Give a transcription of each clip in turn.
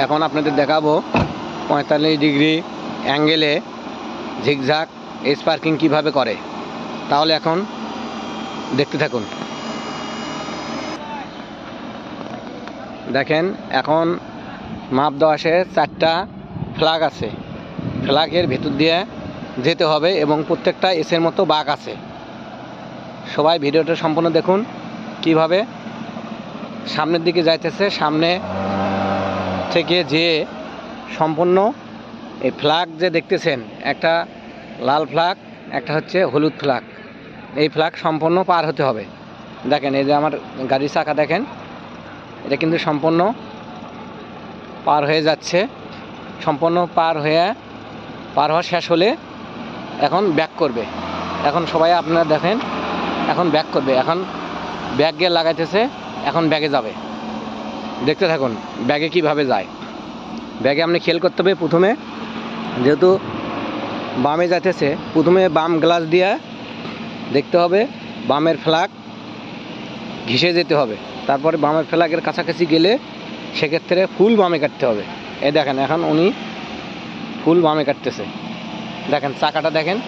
এখন আপনাদের দেখাবো 45 ডিগ্রি অ্যাঙ্গেলে ঝিকঝাক স্পার্কিং কিভাবে করে। তাহলে এখন দেখতে থাকুন। দেখেন এখন মাপ দেওয়া আছে, 4টা ফ্ল্যাগ আছে। ফ্ল্যাগের ভেতর দিয়ে যেতে হবে এবং প্রত্যেকটা এসের মতো বাঁক আছে। সবাই ভিডিওটা সম্পূর্ণ দেখুন কিভাবে সামনের দিকে যাইতেছে। সামনে থেকে যে সম্পূর্ণ এই ফ্ল্যাগ যে দেখতেছেন, একটা লাল ফ্ল্যাগ, একটা হচ্ছে হলুদ ফ্ল্যাগ। এই ফ্ল্যাগ সম্পূর্ণ পার হতে হবে। দেখেন এই যে আমার গাড়ির চাকা দেখেন, এটা কিন্তু সম্পূর্ণ পার হয়ে যাচ্ছে। সম্পূর্ণ পার হওয়া শেষ হলে এখন ব্যাক করবে। এখন সবাই আপনারা দেখেন এখন ব্যাক করবে। এখন ব্যাক গিয়ার লাগাইতেছে, এখন ব্যাগে যাবে। দেখতে থাকুন ব্যাগে কিভাবে যায়। ব্যাগে আপনি খেয়াল করতে হবে, প্রথমে যেহেতু বামে যাইতেছে, প্রথমে বাম গ্লাস দিয়ে দেখতে হবে, বামের ফ্ল্যাগ ঘিসে যেতে হবে। তারপরে বামের ফ্ল্যাগের কাছাকাছি গেলে সেক্ষেত্রে ফুল বামে কাটতে হবে। এই দেখেন এখন উনি ফুল বামে কাটতেছে। দেখেন চাকাটা দেখেন,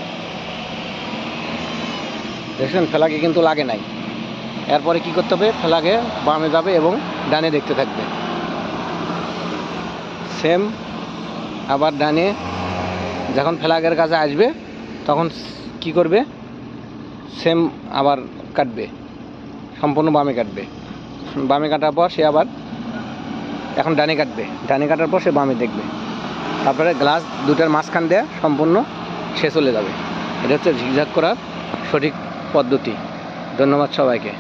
দেখছেন ফ্ল্যাগে কিন্তু লাগে নাই। এরপরে কি করতে হবে, ফ্ল্যাগে বামে যাবে এবং ডানে দেখতে থাকবে। সেম আবার ডানে যখন ফ্ল্যাগের কাছে আসবে তখন কি করবে, সেম আবার কাটবে, সম্পূর্ণ বামে কাটবে। বামে কাটার পর সে আবার এখন ডানে কাটবে, ডানে কাটার পর সে বামে দেখবে। তারপরে গ্লাস দুটার মাঝখান দিয়ে সম্পূর্ণ সে চলে যাবে। এটা হচ্ছে ঝিকঝাক করার সঠিক পদ্ধতি। ধন্যবাদ সবাইকে।